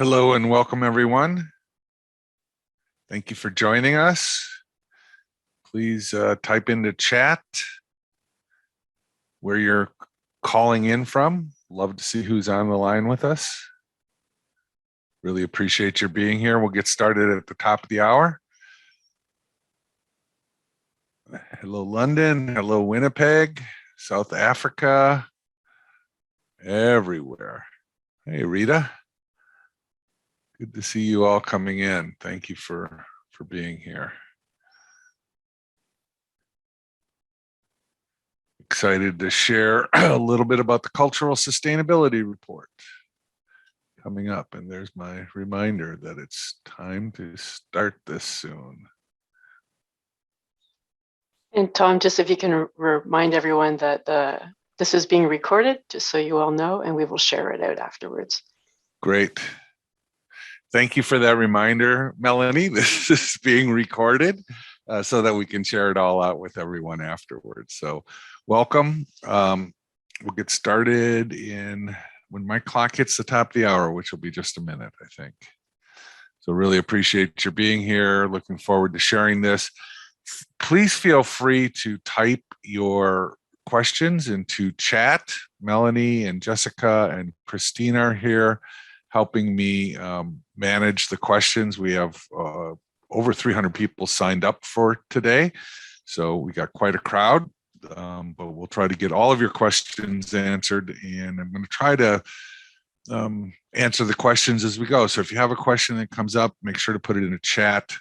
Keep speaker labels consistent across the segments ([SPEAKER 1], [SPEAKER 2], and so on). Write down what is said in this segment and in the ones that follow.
[SPEAKER 1] Hello and welcome, everyone. Thank you for joining us. Please type into chat where you're calling in from. Love to see who's on the line with us. Really appreciate your being here. We'll get started at the top of the hour. Hello, London. Hello, Winnipeg, South Africa, everywhere. Hey, Rita. Good to see you all coming in. Thank you for being here. Excited to share a little bit about the Cultural Sustainability Report coming up. And there's my reminder that it's time to start this soon.
[SPEAKER 2] And Tom, just if you can remind everyone that this is being recorded, just so you all know, and we will share it out afterwards.
[SPEAKER 1] Great. Thank you for that reminder, Melanie. This is being recorded so that we can share it all out with everyone afterwards. So welcome. We'll get started when my clock hits the top of the hour, which will be just a minute, I think. So really appreciate your being here. Looking forward to sharing this. Please feel free to type your questions into chat. Melanie and Jessica and Christine are here helping me manage the questions. We have over 300 people signed up for today. So we got quite a crowd, but we'll try to get all of your questions answered. And I'm going to try to answer the questions as we go. So if you have a question that comes up, make sure to put it in a chat.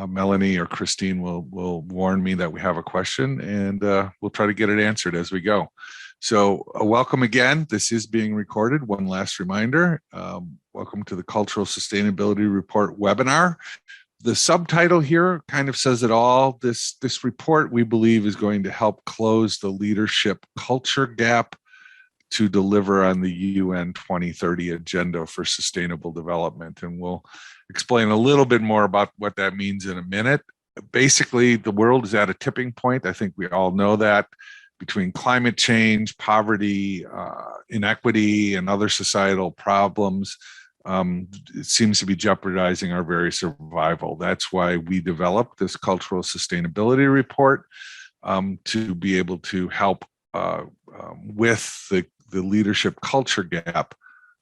[SPEAKER 1] Melanie or Christine will warn me that we have a question, and we'll try to get it answered as we go. So welcome again. This is being recorded. One last reminder. Welcome to the Cultural Sustainability Report webinar. The subtitle here kind of says it all. This report, we believe, is going to help close the leadership culture gap to deliver on the UN 2030 Agenda for Sustainable Development. And we'll explain a little bit more about what that means in a minute. Basically, the world is at a tipping point. I think we all know that, between climate change, poverty, inequity, and other societal problems. It seems to be jeopardizing our very survival. That's why we developed this Cultural Sustainability Report to be able to help with the leadership culture gap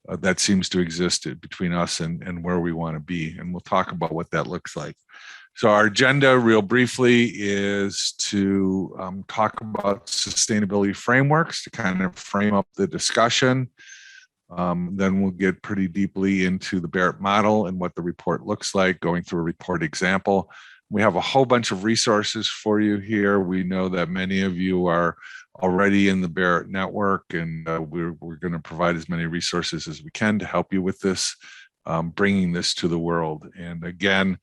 [SPEAKER 1] that seems to exist between us and where we want to be. And we'll talk about what that looks like. So our agenda, real briefly, is to talk about sustainability frameworks to kind of frame up the discussion. Then we'll get pretty deeply into the Barrett Model and what the report looks like, going through a report example. We have a whole bunch of resources for you here. We know that many of you are already in the Barrett network, and we're going to provide as many resources as we can to help you with this, bringing this to the world. And again,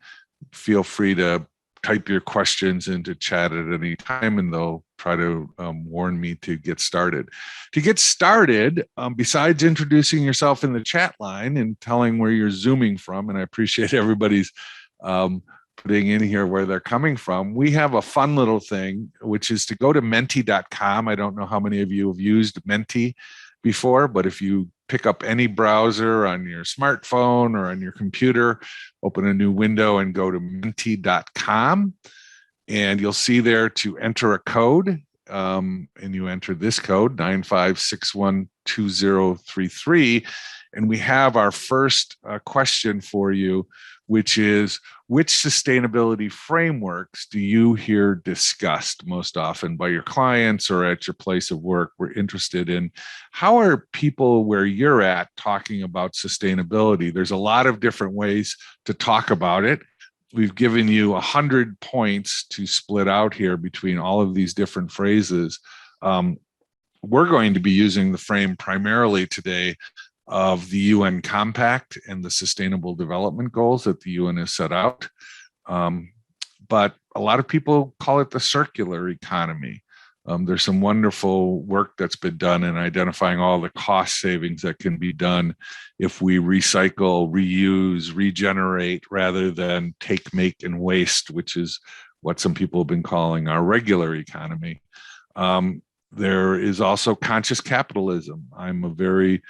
[SPEAKER 1] feel free to type your questions into chat at any time, and they'll try to warn me to get started. To get started, besides introducing yourself in the chat line and telling where you're Zooming from, and I appreciate everybody's putting in here where they're coming from, we have a fun little thing, which is to go to menti.com. I don't know how many of you have used Menti before, but if you pick up any browser on your smartphone or on your computer, open a new window and go to menti.com, and you'll see there to enter a code, and you enter this code 95612033, and we have our first question for you, which is, which sustainability frameworks do you hear discussed most often by your clients or at your place of work? We're interested in how are people where you're at talking about sustainability. There's a lot of different ways to talk about it. We've given you 100 points to split out here between all of these different phrases. We're going to be using the frame primarily today of the UN Compact and the Sustainable Development Goals that the UN has set out. But a lot of people call it the circular economy. There's some wonderful work that's been done in identifying all the cost savings that can be done if we recycle, reuse, regenerate, rather than take, make, and waste, which is what some people have been calling our regular economy. There is also conscious capitalism. I'm a very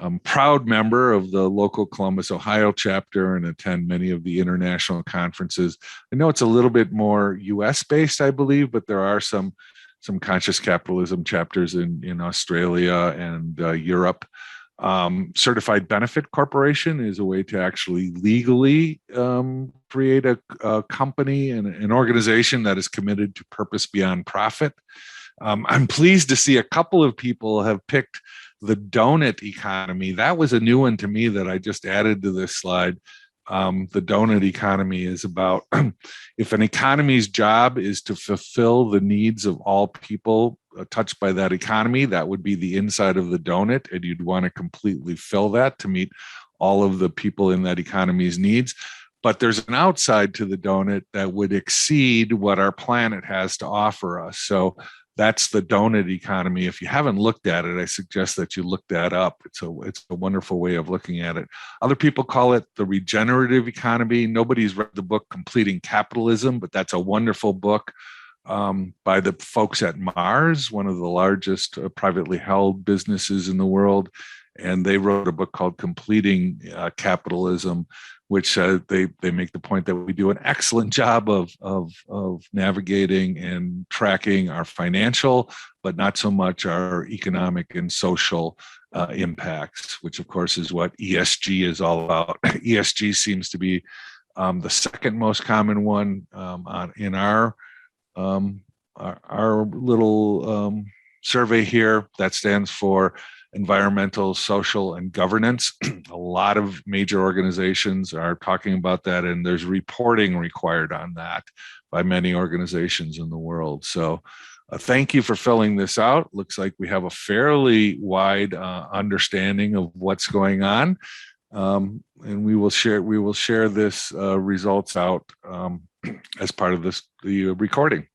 [SPEAKER 1] I'm a proud member of the local Columbus, Ohio chapter and attend many of the international conferences. I know it's a little bit more US based, I believe, but there are some conscious capitalism chapters in Australia and Europe. Certified Benefit Corporation is a way to actually legally create a company and an organization that is committed to purpose beyond profit. I'm pleased to see a couple of people have picked the donut economy. That was a new one to me that I just added to this slide. The donut economy is about if an economy's job is to fulfill the needs of all people touched by that economy, that would be the inside of the donut, and you'd want to completely fill that to meet all of the people in that economy's needs. But there's an outside to the donut that would exceed what our planet has to offer us. So that's the donut economy. If you haven't looked at it, I suggest that you look that up. It's a wonderful way of looking at it. Other people call it the regenerative economy. Nobody's read the book Completing Capitalism, but that's a wonderful book by the folks at Mars, one of the largest privately held businesses in the world. And they wrote a book called Completing Capitalism, which they make the point that we do an excellent job of navigating and tracking our financial, but not so much our economic and social impacts, which of course is what ESG is all about. ESG seems to be the second most common one in our little survey here. That stands for environmental, social, and governance. A lot of major organizations are talking about that, and there's reporting required on that by many organizations in the world. So thank you for filling this out. Looks like we have a fairly wide understanding of what's going on. And we will share this results out as part of the recording.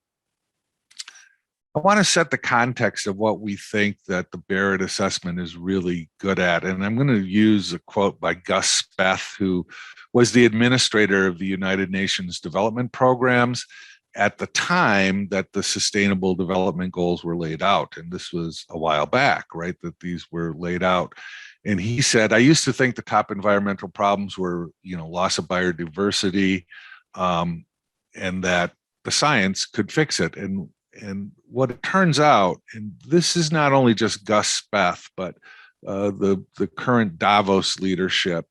[SPEAKER 1] I want to set the context of what we think that the Barrett assessment is really good at. And I'm going to use a quote by Gus Speth, who was the administrator of the United Nations Development Programs at the time that the Sustainable Development Goals were laid out. And this was a while back, right, that these were laid out. And he said, I used to think the top environmental problems were, loss of biodiversity, and that the science could fix it. And what it turns out, and this is not only just Gus Speth, but the current Davos leadership,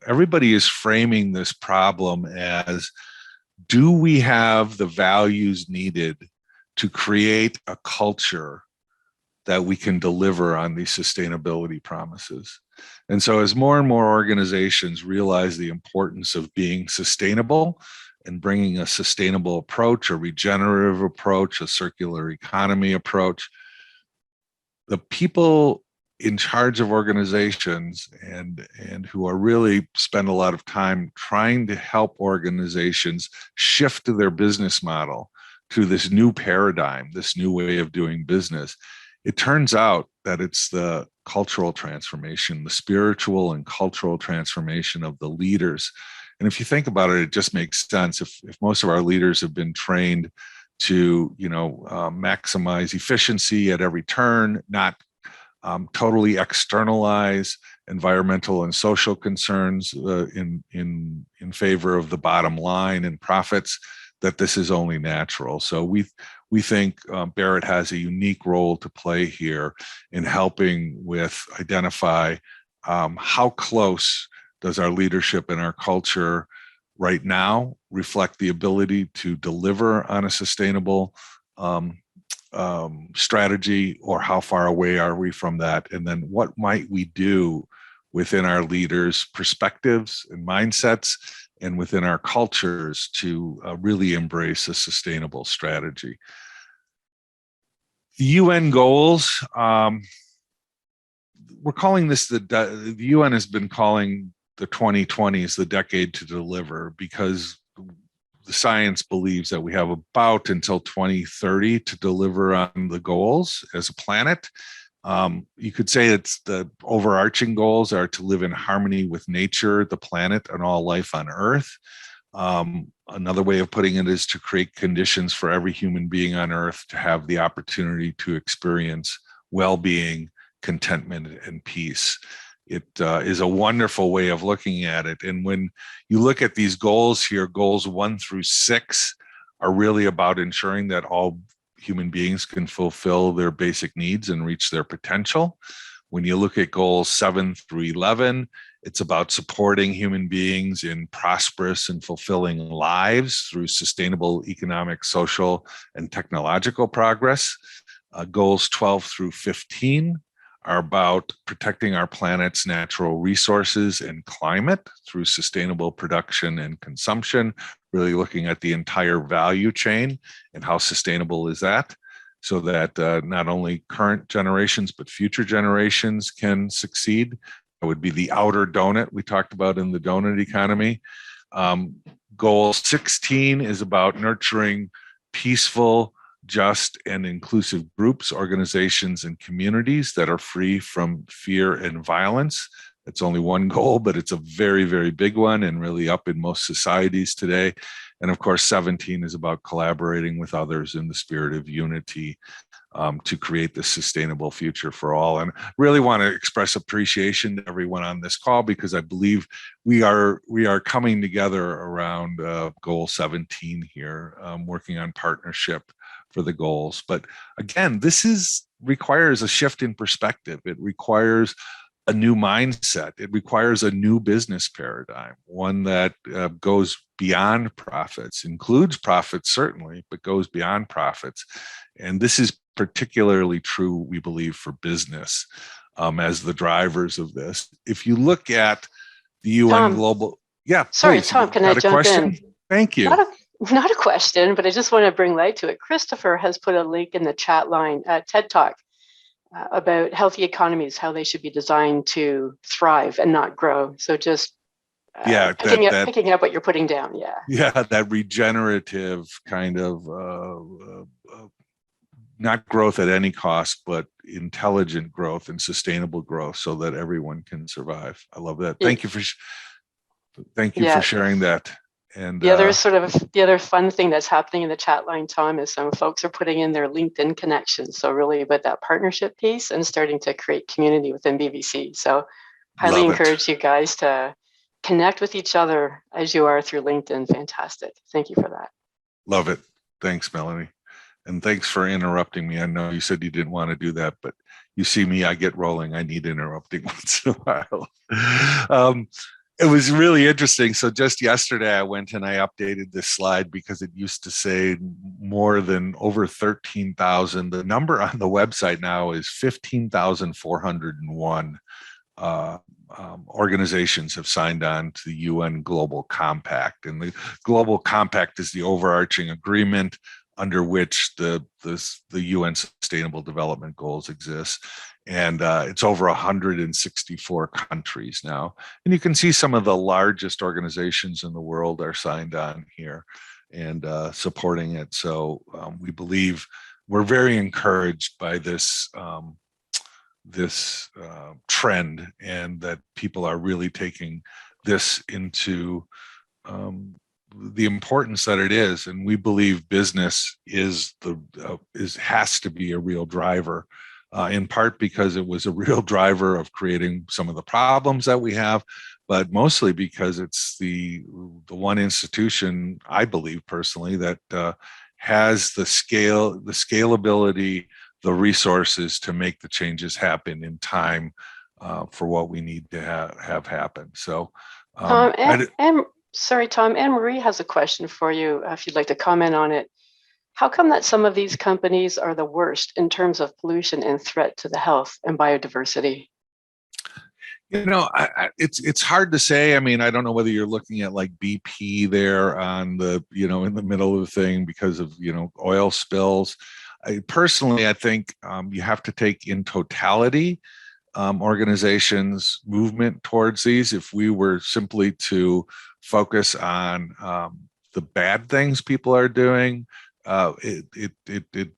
[SPEAKER 1] everybody is framing this problem as, do we have the values needed to create a culture that we can deliver on these sustainability promises? And so as more and more organizations realize the importance of being sustainable and bringing a sustainable approach, a regenerative approach, a circular economy approach, the people in charge of organizations and who are really spend a lot of time trying to help organizations shift to their business model to this new paradigm, this new way of doing business. It turns out that it's the cultural transformation, the spiritual and cultural transformation of the leaders. And if you think about it, it just makes sense. If most of our leaders have been trained to, maximize efficiency at every turn, not totally externalize environmental and social concerns in favor of the bottom line and profits, that this is only natural. So we think Barrett has a unique role to play here in helping with identify how close does our leadership and our culture right now reflect the ability to deliver on a sustainable strategy, or how far away are we from that? And then what might we do within our leaders' perspectives and mindsets and within our cultures to really embrace a sustainable strategy? The UN goals, we're calling this the UN has been calling the 2020s the decade to deliver, because the science believes that we have about until 2030 to deliver on the goals as a planet. You could say it's the overarching goals are to live in harmony with nature, the planet, and all life on Earth. Another way of putting it is to create conditions for every human being on Earth to have the opportunity to experience well-being, contentment, and peace. it is a wonderful way of looking at it. And when you look at these goals here, goals 1 through 6 are really about ensuring that all human beings can fulfill their basic needs and reach their potential. When you look at goals 7 through 11, it's about supporting human beings in prosperous and fulfilling lives through sustainable economic, social, and technological progress. Goals 12 through 15 are about protecting our planet's natural resources and climate through sustainable production and consumption, really looking at the entire value chain and how sustainable is that, so that not only current generations, but future generations can succeed. That would be the outer donut we talked about in the donut economy. Goal 16 is about nurturing peaceful, just, and inclusive groups, organizations, and communities that are free from fear and violence. It's only one goal, but it's a very, very big one and really up in most societies today. And of course, 17 is about collaborating with others in the spirit of unity to create this sustainable future for all. And really want to express appreciation to everyone on this call, because I believe we are coming together around goal 17 here, working on partnership for the goals. But again, this requires a shift in perspective. It requires a new mindset. It requires a new business paradigm, one that goes beyond profits, includes profits certainly, but goes beyond profits. And this is particularly true, we believe, for business as the drivers of this. If you look at the UN
[SPEAKER 2] Tom,
[SPEAKER 1] Global, yeah,
[SPEAKER 2] sorry,
[SPEAKER 1] please.
[SPEAKER 2] Tom, can I jump in?
[SPEAKER 1] Thank you.
[SPEAKER 2] Not a question, but I just want to bring light to it. Christopher has put a link in the chat line at TED Talk about healthy economies, how they should be designed to thrive and not grow. So just picking up what you're putting down.
[SPEAKER 1] Yeah, that regenerative kind of not growth at any cost, but intelligent growth and sustainable growth, so that everyone can survive. I love that. Thank you for sharing that. And
[SPEAKER 2] the other fun thing that's happening in the chat line, Tom, is some folks are putting in their LinkedIn connections. So really about that partnership piece and starting to create community within BBC. So highly encourage you guys to connect with each other as you are through LinkedIn. Fantastic. Thank you for that.
[SPEAKER 1] Love it. Thanks, Melanie. And thanks for interrupting me. I know you said you didn't want to do that, but you see me, I get rolling. I need interrupting once in a while. It was really interesting. So just yesterday, I went and I updated this slide because it used to say more than over 13,000. The number on the website now is 15,401 organizations have signed on to the UN Global Compact. And the Global Compact is the overarching agreement under which the UN Sustainable Development Goals exist. And it's over 164 countries now. And you can see some of the largest organizations in the world are signed on here and supporting it. So we believe we're very encouraged by this trend, and that people are really taking this into the importance that it is. And we believe business has to be a real driver, in part because it was a real driver of creating some of the problems that we have, but mostly because it's the one institution, I believe personally, that has the scalability, the resources to make the changes happen in time for what we need to have happen. So,
[SPEAKER 2] Tom, Tom, Anne Marie has a question for you if you'd like to comment on it. How come that some of these companies are the worst in terms of pollution and threat to the health and biodiversity?
[SPEAKER 1] It's hard to say. I mean, I don't know whether you're looking at like BP there on the, in the middle of the thing because of, oil spills. I think you have to take in totality organizations' movement towards these. If we were simply to focus on the bad things people are doing, it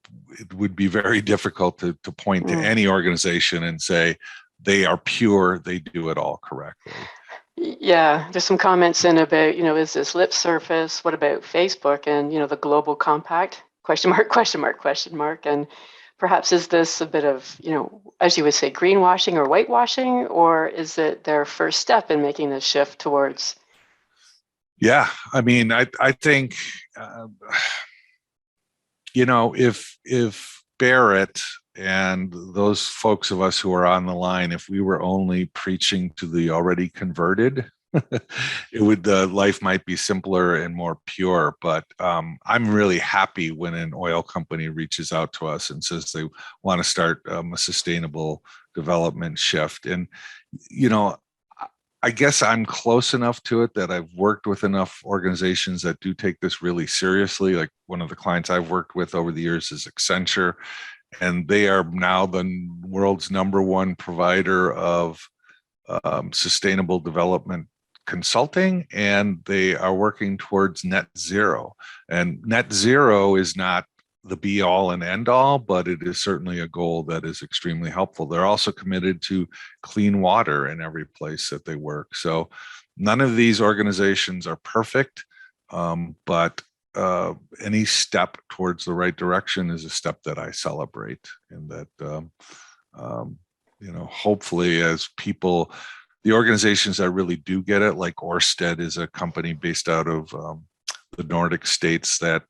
[SPEAKER 1] would be very difficult to point to any organization and say they are pure, they do it all correctly.
[SPEAKER 2] Yeah, there's some comments in about, is this lip service? What about Facebook and, the Global Compact? Question mark. And perhaps is this a bit of, as you would say, greenwashing or whitewashing, or is it their first step in making this shift towards?
[SPEAKER 1] Yeah, I mean, I think, if Barrett and those folks of us who are on the line, if we were only preaching to the already converted, life might be simpler and more pure. But I'm really happy when an oil company reaches out to us and says they want to start a sustainable development shift. And I guess I'm close enough to it that I've worked with enough organizations that do take this really seriously. Like one of the clients I've worked with over the years is Accenture, and they are now the world's #1 provider of sustainable development consulting, and they are working towards net zero. And net zero is not the be all and end all, but it is certainly a goal that is extremely helpful. They're also committed to clean water in every place that they work. So none of these organizations are perfect, but any step towards the right direction is a step that I celebrate, and that hopefully as people, the organizations that really do get it, like Ørsted is a company based out of the Nordic states that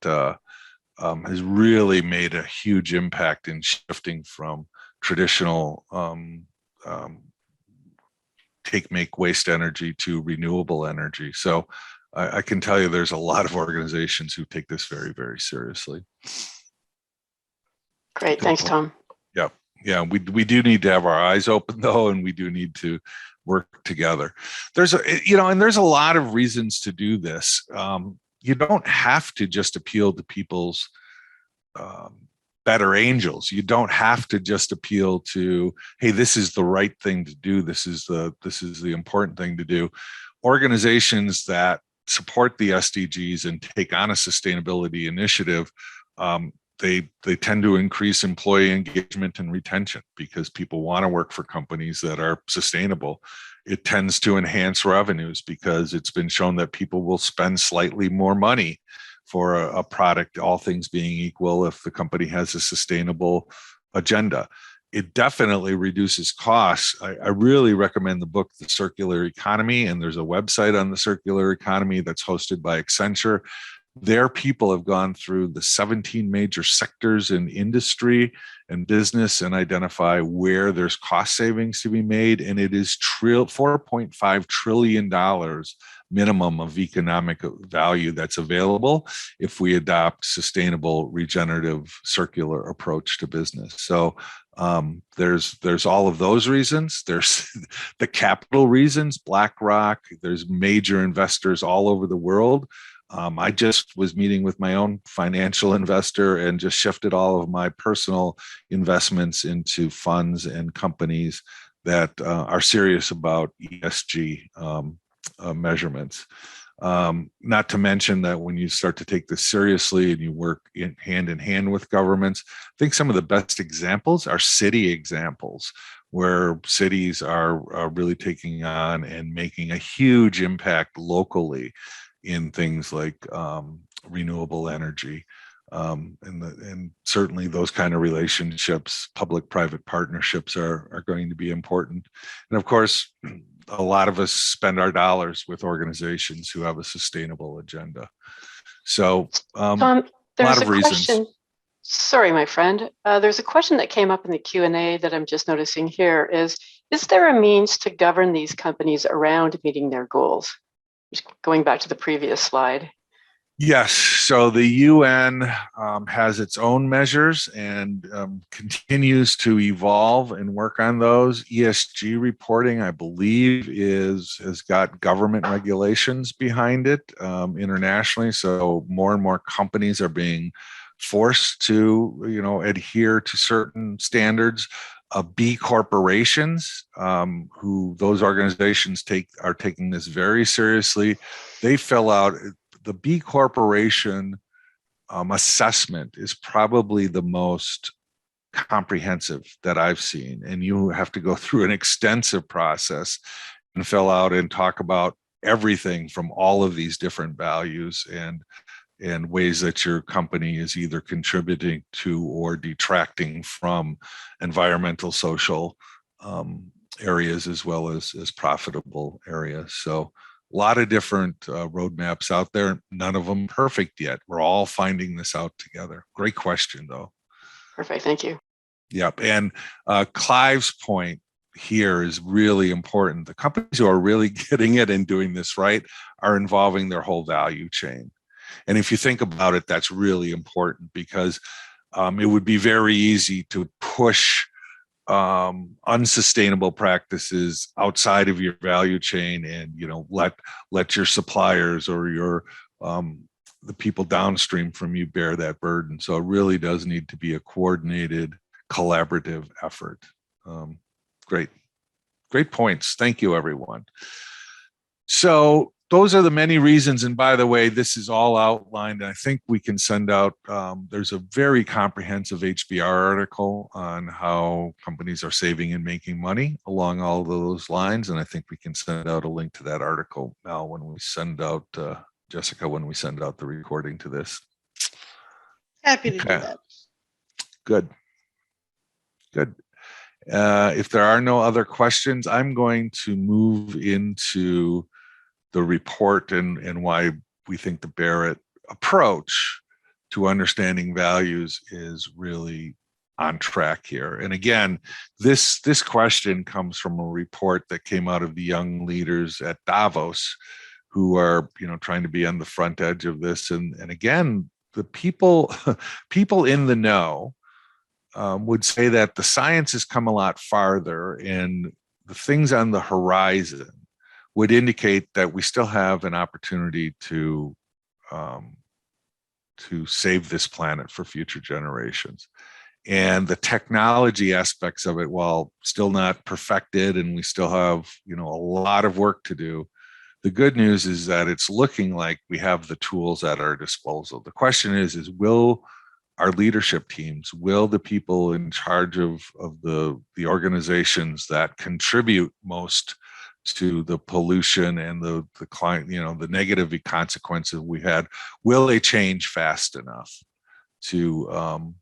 [SPEAKER 1] has really made a huge impact in shifting from traditional make waste energy to renewable energy. So I can tell you there's a lot of organizations who take this very, very seriously.
[SPEAKER 2] Great. Thanks, Tom.
[SPEAKER 1] Yeah, we do need to have our eyes open though, and we do need to work together. And there's a lot of reasons to do this. You don't have to just appeal to people's better angels. You don't have to just appeal to, hey, this is the right thing to do. This is the important thing to do. Organizations that support the SDGs and take on a sustainability initiative, they tend to increase employee engagement and retention because people want to work for companies that are sustainable. It tends to enhance revenues because it's been shown that people will spend slightly more money for a product, all things being equal, if the company has a sustainable agenda. It definitely reduces costs. I really recommend the book, The Circular Economy, and there's a website on the circular economy that's hosted by Accenture. Their people have gone through the 17 major sectors in industry and business and identify where there's cost savings to be made. And it is $4.5 trillion minimum of economic value that's available if we adopt sustainable, regenerative, circular approach to business. So there's all of those reasons. There's the capital reasons, BlackRock, there's major investors all over the world. I just was meeting with my own financial investor and just shifted all of my personal investments into funds and companies that are serious about ESG measurements. Not to mention that when you start to take this seriously and you work hand in hand with governments, I think some of the best examples are city examples, where cities are really taking on and making a huge impact locally in things like renewable energy. And certainly those kind of relationships, public-private partnerships are going to be important. And of course, a lot of us spend our dollars with organizations who have a sustainable agenda. So
[SPEAKER 2] Tom,
[SPEAKER 1] there's a lot of reasons.
[SPEAKER 2] Question. Sorry, my friend. There's a question that came up in the Q&A that I'm just noticing here is there a means to govern these companies around meeting their goals? Just going back to the previous slide.
[SPEAKER 1] Yes. So the UN has its own measures and continues to evolve and work on those. ESG reporting, I believe, has got government regulations behind it internationally. So more and more companies are being forced to, adhere to certain standards. B corporations, who those organizations are taking this very seriously. They fill out the B corporation assessment is probably the most comprehensive that I've seen, and you have to go through an extensive process and fill out and talk about everything from all of these different values. And and ways that your company is either contributing to or detracting from environmental, social areas, as well as profitable areas. So a lot of different roadmaps out there, none of them perfect yet. We're all finding this out together. Great question, though.
[SPEAKER 2] Perfect, thank you.
[SPEAKER 1] Yep, and Clive's point here is really important. The companies who are really getting it and doing this right are involving their whole value chain. And if you think about it, that's really important, because it would be very easy to push unsustainable practices outside of your value chain, and let your suppliers or your the people downstream from you bear that burden. So it really does need to be a coordinated, collaborative effort. Great points. Thank you, everyone. So those are the many reasons. And by the way, this is all outlined. I think we can send out, there's a very comprehensive HBR article on how companies are saving and making money along all of those lines. And I think we can send out a link to that article now when we send out, Jessica, when we send out the recording to this.
[SPEAKER 3] Happy to do that.
[SPEAKER 1] Good. If there are no other questions, I'm going to move into the report and why we think the Barrett approach to understanding values is really on track here. And again, this question comes from a report that came out of the young leaders at Davos, who are trying to be on the front edge of this. And again, the people in the know would say that the science has come a lot farther, and the things on the horizon would indicate that we still have an opportunity to save this planet for future generations. And the technology aspects of it, while still not perfected, and we still have a lot of work to do, the good news is that it's looking like we have the tools at our disposal. The question is will our leadership teams, will the people in charge of the organizations that contribute most to the pollution and the climate, the negative consequences we had, will they change fast enough to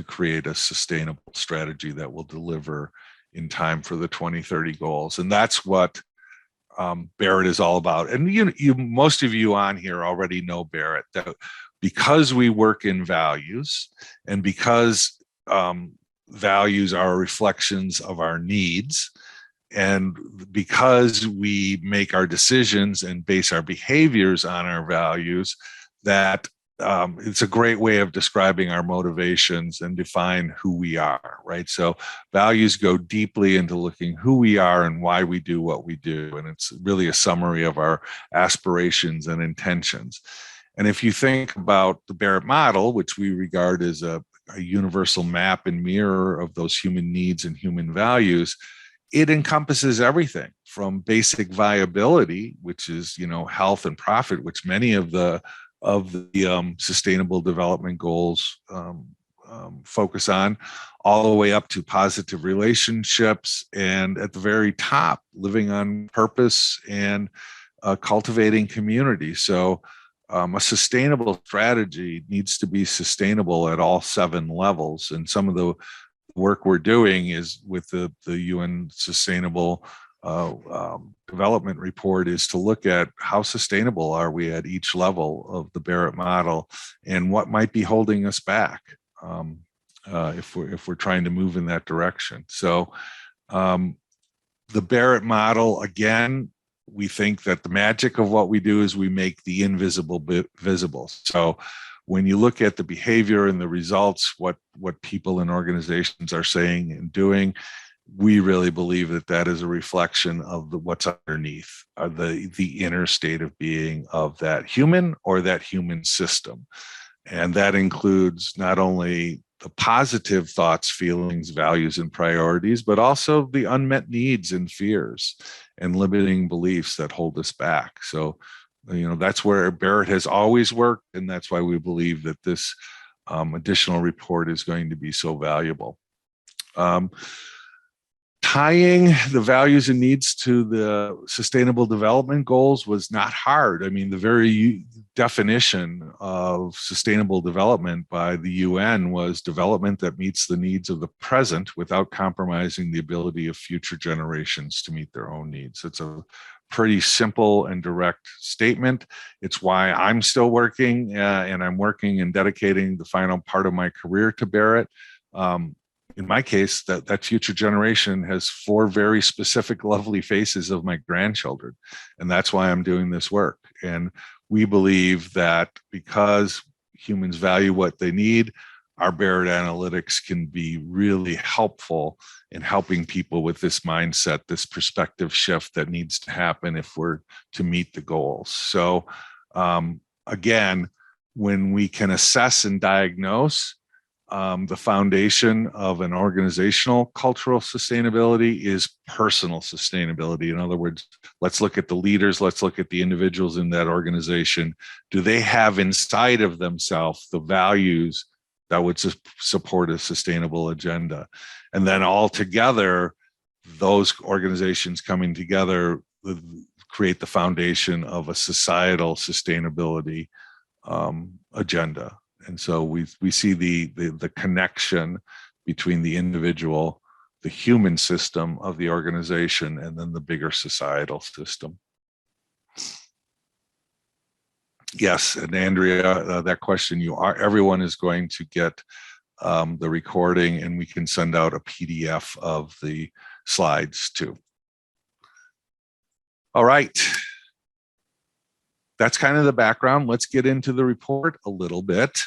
[SPEAKER 1] create a sustainable strategy that will deliver in time for the 2030 goals? And that's what Barrett is all about. And most of you on here already know Barrett, that because we work in values, and because values are reflections of our needs, and because we make our decisions and base our behaviors on our values, that it's a great way of describing our motivations and define who we are, right? So values go deeply into looking who we are and why we do what we do. And it's really a summary of our aspirations and intentions. And if you think about the Barrett Model, which we regard as a universal map and mirror of those human needs and human values, it encompasses everything from basic viability, which is health and profit, which many of the sustainable development goals focus on, all the way up to positive relationships, and at the very top, living on purpose and cultivating community. So a sustainable strategy needs to be sustainable at all 7 levels. And some of the work we're doing is with the UN Sustainable Development Report, is to look at how sustainable are we at each level of the Barrett Model, and what might be holding us back if we're trying to move in that direction. So the Barrett Model, again, we think that the magic of what we do is we make the invisible visible. So when you look at the behavior and the results, what people and organizations are saying and doing, we really believe that is a reflection of what's underneath, the inner state of being of that human or that human system. And that includes not only the positive thoughts, feelings, values, and priorities, but also the unmet needs and fears and limiting beliefs that hold us back. So that's where Barrett has always worked, and that's why we believe that this additional report is going to be so valuable. Tying the values and needs to the sustainable development goals was not hard. I mean, the definition of sustainable development by the UN was development that meets the needs of the present without compromising the ability of future generations to meet their own needs. It's a pretty simple and direct statement. It's why I'm still working, and I'm working and dedicating the final part of my career to Barrett. In my case, that future generation has 4 very specific, lovely faces of my grandchildren. And that's why I'm doing this work. And we believe that because humans value what they need, our Barrett analytics can be really helpful in helping people with this mindset, this perspective shift that needs to happen if we're to meet the goals. So again, when we can assess and diagnose the foundation of an organizational cultural sustainability is personal sustainability. In other words, let's look at the leaders, let's look at the individuals in that organization. Do they have inside of themselves the values that would support a sustainable agenda? And then all together, those organizations coming together create the foundation of a societal sustainability agenda. And so we see the connection between the individual, the human system of the organization, and then the bigger societal system. Yes, and Andrea, that question, everyone is going to get the recording, and we can send out a PDF of the slides too. All right. That's kind of the background. Let's get into the report a little bit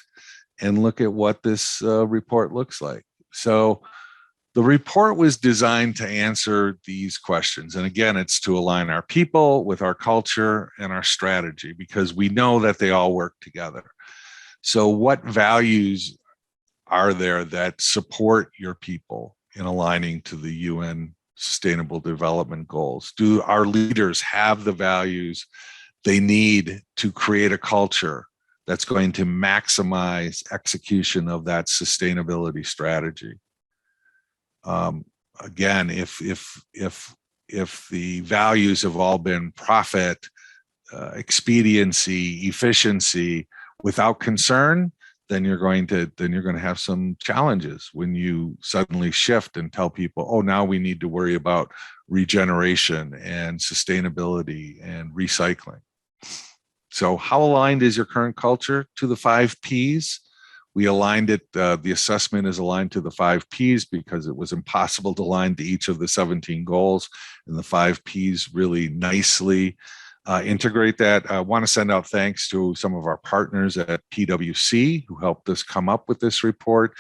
[SPEAKER 1] and look at what this report looks like. So the report was designed to answer these questions. And again, it's to align our people with our culture and our strategy, because we know that they all work together. So what values are there that support your people in aligning to the UN Sustainable Development Goals? Do our leaders have the values they need to create a culture that's going to maximize execution of that sustainability strategy? Again, if the values have all been profit, expediency, efficiency, without concern, then you're going to have some challenges when you suddenly shift and tell people, oh, now we need to worry about regeneration and sustainability and recycling. So how aligned is your current culture to the 5 Ps? We aligned it, the assessment is aligned to the 5 Ps because it was impossible to align to each of the 17 goals, and the 5 Ps really nicely integrate that. I want to send out thanks to some of our partners at PwC who helped us come up with this report,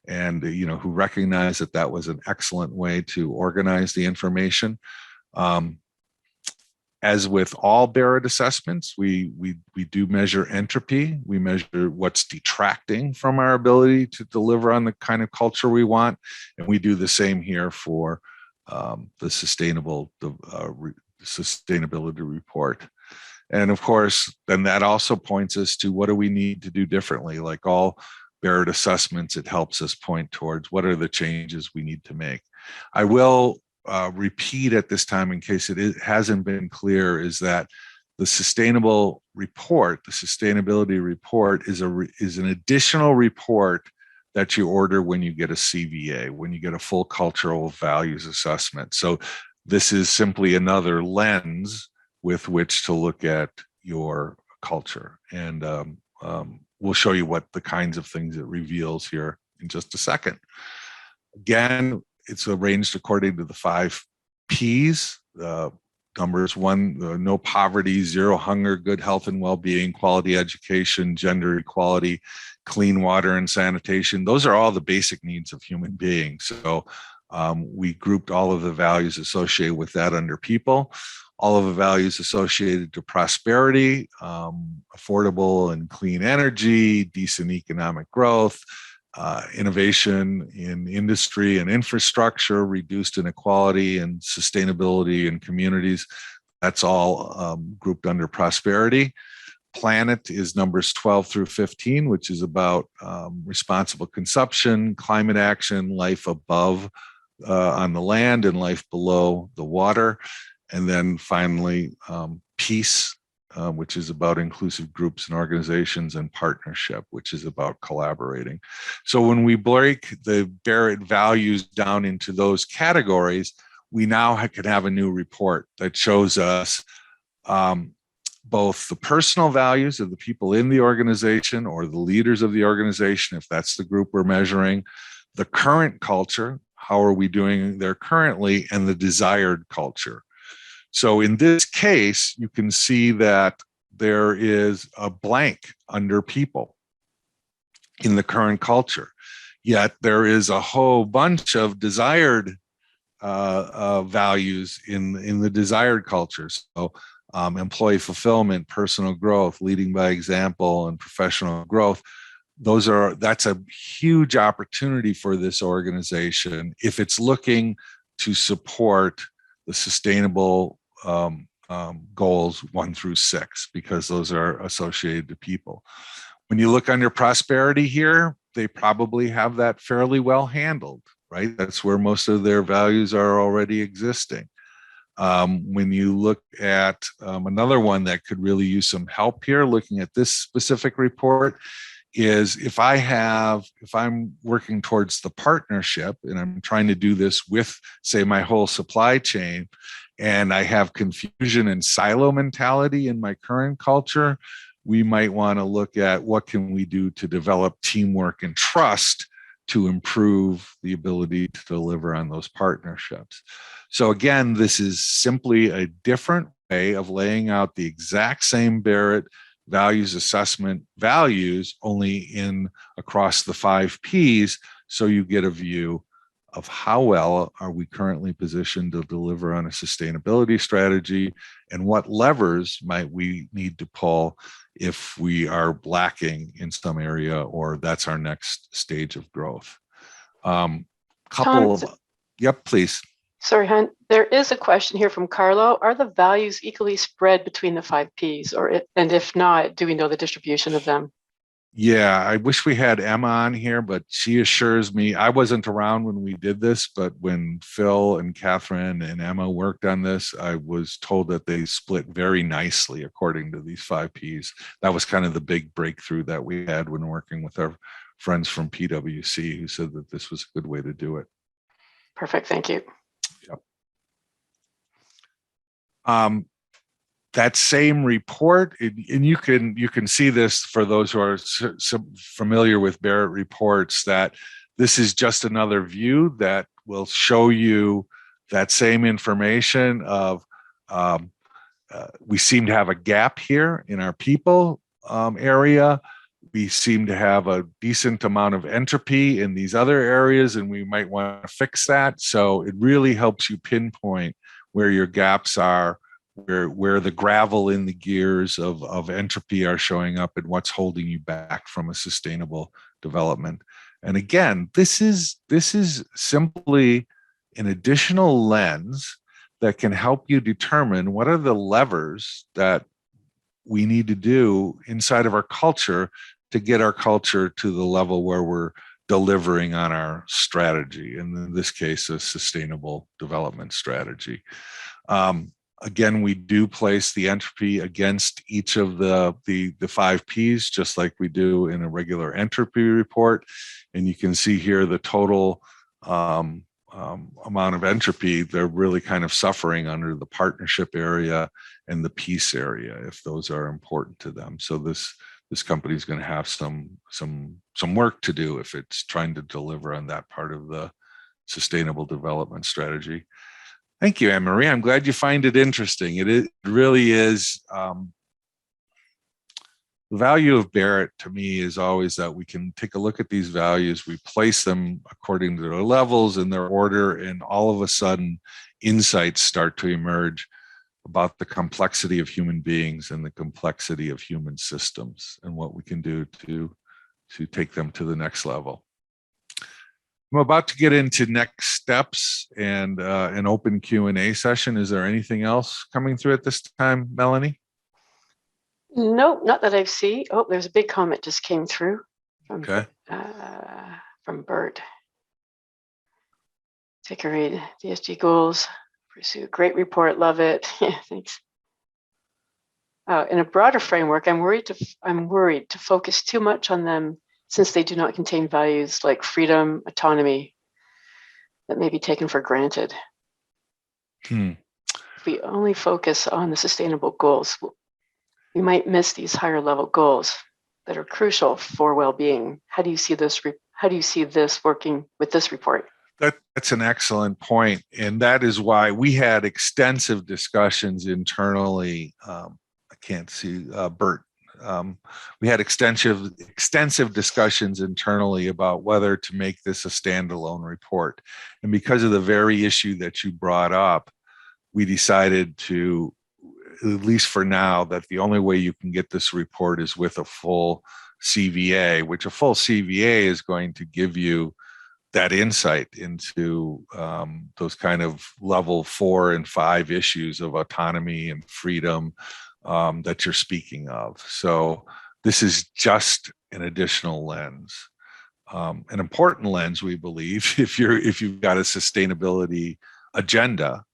[SPEAKER 1] and who recognized that that was an excellent way to organize the information. As with all Barrett assessments, we do measure entropy. We measure what's detracting from our ability to deliver on the kind of culture we want, and we do the same here for the sustainability report. And of course, then that also points us to what do we need to do differently. Like all Barrett assessments, it helps us point towards what are the changes we need to make. I will repeat at this time, in case it hasn't been clear, is that the sustainability report is an additional report that you order when you get a CVA, when you get a full cultural values assessment. So this is simply another lens with which to look at your culture. And we'll show you what the kinds of things it reveals here in just a second. Again, it's arranged according to the 5 Ps. Numbers 1, no poverty, 0 hunger, good health and well-being, quality education, gender equality, clean water and sanitation. Those are all the basic needs of human beings. So we grouped all of the values associated with that under people, all of the values associated to prosperity, affordable and clean energy, decent economic growth, innovation in industry and infrastructure, reduced inequality and sustainability in communities. That's all grouped under prosperity. Planet is numbers 12 through 15, which is about responsible consumption, climate action, life above on the land and life below the water. And then finally, peace which is about inclusive groups and organizations, and partnership, which is about collaborating. So when we break the Barrett values down into those categories, we now can have a new report that shows us both the personal values of the people in the organization or the leaders of the organization, if that's the group we're measuring, the current culture, how are we doing there currently, and the desired culture. So in this case, you can see that there is a blank under people in the current culture, yet there is a whole bunch of desired values in the desired culture. So employee fulfillment, personal growth, leading by example, and professional growth. That's a huge opportunity for this organization if it's looking to support the sustainable goals 1 through 6, because those are associated to people. When you look under prosperity here, they probably have that fairly well handled, right? That's where most of their values are already existing. When you look at another one that could really use some help here, looking at this specific report, is if I'm working towards the partnership and I'm trying to do this with, say, my whole supply chain, and I have confusion and silo mentality in my current culture, we might want to look at what can we do to develop teamwork and trust to improve the ability to deliver on those partnerships. So again, this is simply a different way of laying out the exact same Barrett values assessment values, only in across the 5 Ps, so you get a view of how well are we currently positioned to deliver on a sustainability strategy, and what levers might we need to pull if we are lacking in some area, or that's our next stage of growth. Yep, please.
[SPEAKER 2] Sorry, Hunt. There is a question here from Carlo. Are the values equally spread between the 5 Ps, and if not, do we know the distribution of them?
[SPEAKER 1] Yeah, I wish we had Emma on here, but she assures me, I wasn't around when we did this, but when Phil and Catherine and Emma worked on this, I was told that they split very nicely according to these 5 Ps. That was kind of the big breakthrough that we had when working with our friends from PwC, who said that this was a good way to do it.
[SPEAKER 2] Perfect, thank you.
[SPEAKER 1] Yep. That same report, and you can see this for those who are familiar with Barrett reports, that this is just another view that will show you that same information of we seem to have a gap here in our people area. We seem to have a decent amount of entropy in these other areas, and we might want to fix that. So it really helps you pinpoint where your gaps are, where the gravel in the gears of entropy are showing up, and what's holding you back from a sustainable development. And again, this is simply an additional lens that can help you determine what are the levers that we need to do inside of our culture to get our culture to the level where we're delivering on our strategy, and in this case, a sustainable development strategy. Again, we do place the entropy against each of the 5 Ps, just like we do in a regular entropy report. And you can see here the total amount of entropy. They're really kind of suffering under the partnership area and the peace area, if those are important to them. So this company is going to have some work to do if it's trying to deliver on that part of the sustainable development strategy. Thank you, Anne-Marie. I'm glad you find it interesting. It really is. The value of Barrett to me is always that we can take a look at these values, we place them according to their levels in their order, and all of a sudden insights start to emerge about the complexity of human beings and the complexity of human systems, and what we can do to take them to the next level. I'm about to get into next steps and an open Q&A session. Is there anything else coming through at this time, Melanie?
[SPEAKER 2] No, not that I've seen. Oh, there's a big comment just came through from, from Bert. Take a read. DSG goals. Pursue. Great report. Love it. Yeah, thanks. in a broader framework, I'm worried to focus too much on them since they do not contain values like freedom, autonomy that may be taken for granted. If we only focus on the sustainable goals, we might miss these higher level goals that are crucial for well-being. How do you see this? How do you see this working with this report?
[SPEAKER 1] That's an excellent point, and that is why we had extensive discussions internally. I can't see Bert. We had extensive discussions internally about whether to make this a standalone report, and because of the very issue that you brought up, we decided to, at least for now, that the only way you can get this report is with a full CVA, which a full CVA is going to give you that insight into those kind of level 4 and 5 issues of autonomy and freedom that you're speaking of. So this is just an additional lens, an important lens, we believe, if you've got a sustainability agenda.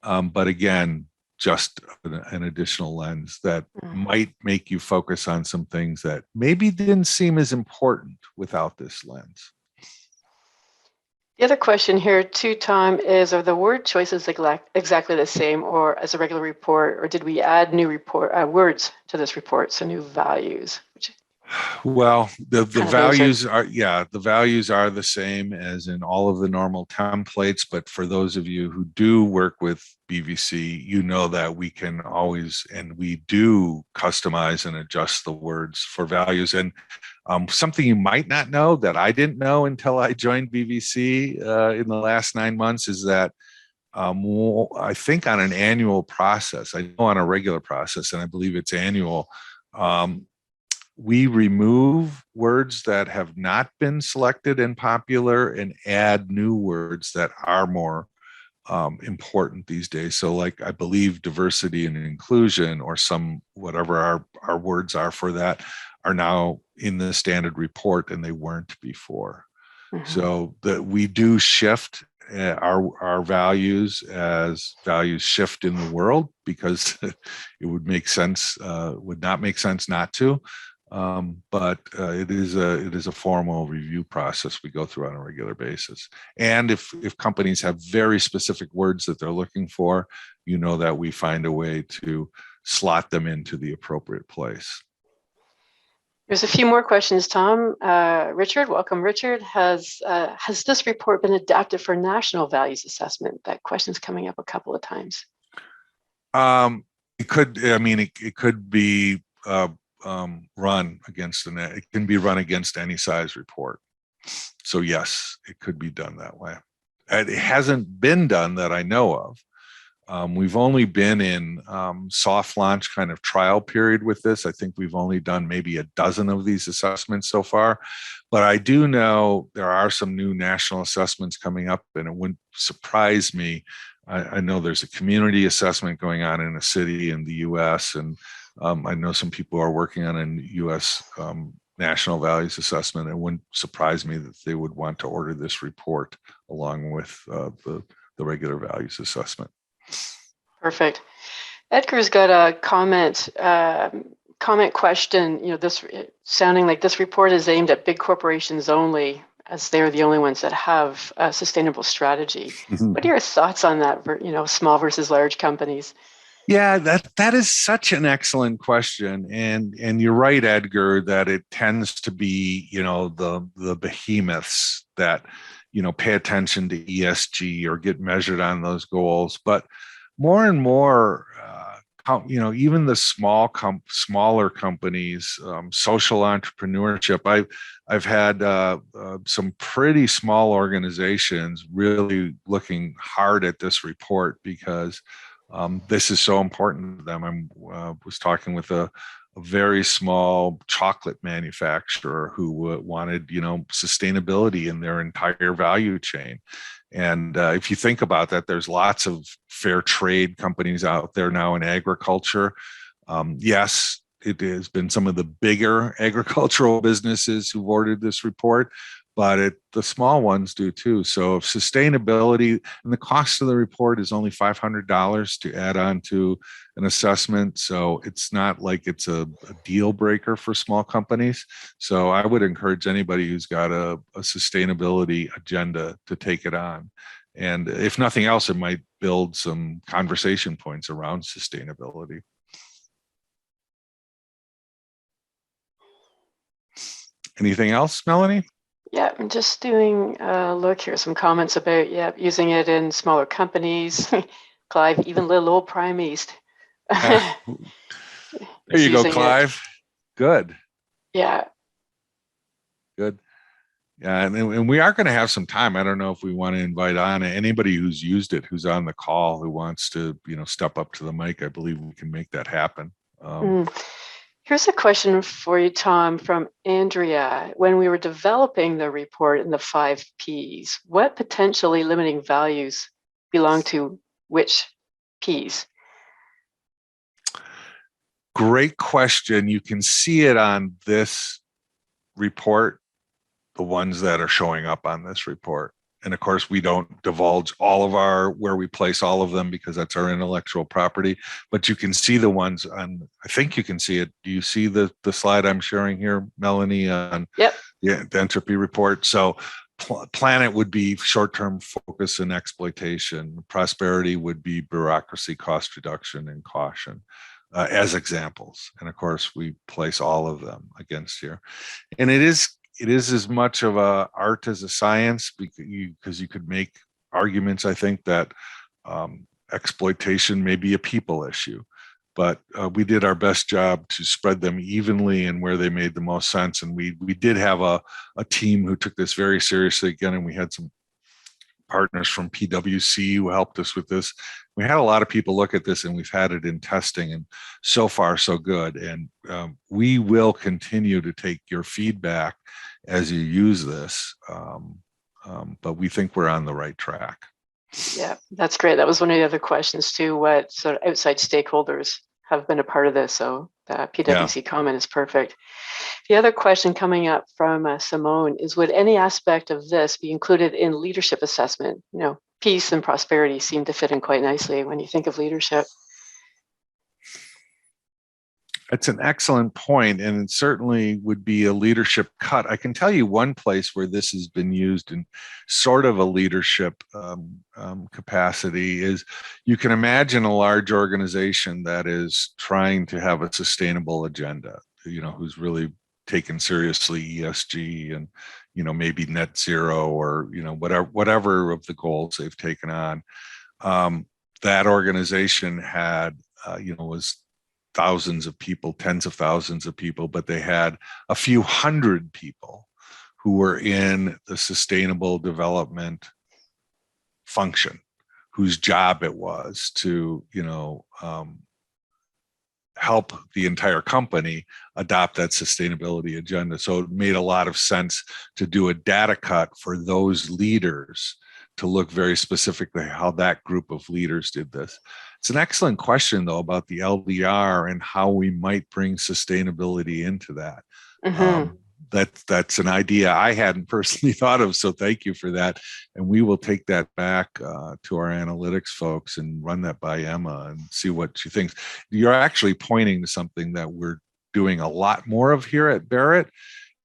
[SPEAKER 1] But again, just an additional lens that might make you focus on some things that maybe didn't seem as important without this lens.
[SPEAKER 2] The other question here too, Tom, is, are the word choices exactly the same or as a regular report, or did we add new words to this report, so new values?
[SPEAKER 1] Well, the values are the values are the same as in all of the normal templates, but for those of you who do work with BVC, you know that we can always, and we do, customize and adjust the words for values. And something you might not know that I didn't know until I joined BVC in the last 9 months is that I think on an annual process, I know on a regular process, and I believe it's annual, we remove words that have not been selected and popular and add new words that are more important these days. So like, I believe diversity and inclusion, or some, whatever our words are for that, are now in the standard report, and they weren't before. So that we do shift our values as values shift in the world, because it would make sense, would not make sense not to. But it is a formal review process we go through on a regular basis. And if companies have very specific words that they're looking for, you know that we find a way to slot them into the appropriate place.
[SPEAKER 2] There's a few more questions, Tom. Richard, welcome. Richard, has this report been adapted for national values assessment? That question's coming up a couple of times.
[SPEAKER 1] It could. I mean, it could be run against it can be run against any size report. So yes, it could be done that way. It hasn't been done that I know of. We've only been in soft launch kind of trial period with this. I think we've only done maybe a dozen of these assessments so far, but I do know there are some new national assessments coming up, and it wouldn't surprise me. I know there's a community assessment going on in a city in the US, and I know some people are working on a US national values assessment. It wouldn't surprise me that they would want to order this report along with the regular values assessment.
[SPEAKER 2] Perfect. Edgar's got a comment question. You know, this sounding like this report is aimed at big corporations only, as they're the only ones that have a sustainable strategy. What are your thoughts on that? You know, small versus large companies.
[SPEAKER 1] Yeah, that is such an excellent question, and you're right, Edgar, that it tends to be, you know, the behemoths that, you know, pay attention to ESG or get measured on those goals. But more and more, you know, even the smaller companies, social entrepreneurship. I've had some pretty small organizations really looking hard at this report because this is so important to them. I was talking with a very small chocolate manufacturer who wanted, you know, sustainability in their entire value chain. And if you think about that, there's lots of fair trade companies out there now in agriculture. Yes, it has been some of the bigger agricultural businesses who've ordered this report, but the small ones do too. So if sustainability, and the cost of the report is only $500 to add on to an assessment. So it's not like it's a deal breaker for small companies. So I would encourage anybody who's got a sustainability agenda to take it on. And if nothing else, it might build some conversation points around sustainability. Anything else, Melanie?
[SPEAKER 2] Yeah, I'm just doing a look here, some comments about, using it in smaller companies. Clive, even little old Prime East.
[SPEAKER 1] There you go, Clive. Good.
[SPEAKER 2] Yeah.
[SPEAKER 1] Good. Yeah, and we are going to have some time. I don't know if we want to invite on anybody who's used it, who's on the call, who wants to, step up to the mic. I believe we can make that happen.
[SPEAKER 2] Here's a question for you, Tom, from Andrea. When we were developing the report in the 5 Ps, what potentially limiting values belong to which Ps?
[SPEAKER 1] Great question. You can see it on this report, the ones that are showing up on this report. And of course, we don't divulge all of where we place all of them because that's our intellectual property, but you can see the ones on, I think you can see it. Do you see the slide I'm sharing here, Melanie, on
[SPEAKER 2] Yep.
[SPEAKER 1] the entropy report? So planet would be short-term focus and exploitation. Prosperity would be bureaucracy, cost reduction, and caution as examples. And of course, we place all of them against here. And it is as much of a art as a science because you could make arguments, I think, that exploitation may be a people issue, but we did our best job to spread them evenly and where they made the most sense. And we did have a team who took this very seriously again, and we had some partners from PwC who helped us with this. We had a lot of people look at this, and we've had it in testing, and so far so good. And we will continue to take your feedback as you use this, but we think we're on the right track.
[SPEAKER 2] Yeah, that's great. That was one of the other questions too. What sort of outside stakeholders have been a part of this? So the PwC comment is perfect. The other question coming up from Simone is, would any aspect of this be included in leadership assessment? Peace and prosperity seem to fit in quite nicely when you think of leadership.
[SPEAKER 1] It's an excellent point, and it certainly would be a leadership cut. I can tell you one place where this has been used in sort of a leadership capacity is, you can imagine a large organization that is trying to have a sustainable agenda, who's really taken seriously ESG and, maybe net zero or, whatever of the goals they've taken on. That organization had, was thousands of people, tens of thousands of people, but they had a few hundred people who were in the sustainable development function, whose job it was to, help the entire company adopt that sustainability agenda. So it made a lot of sense to do a data cut for those leaders to look very specifically how that group of leaders did this. It's an excellent question, though, about the LDR and how we might bring sustainability into that.
[SPEAKER 2] Mm-hmm.
[SPEAKER 1] That's an idea I hadn't personally thought of, so thank you for that. And we will take that back to our analytics folks and run that by Emma and see what she thinks. You're actually pointing to something that we're doing a lot more of here at Barrett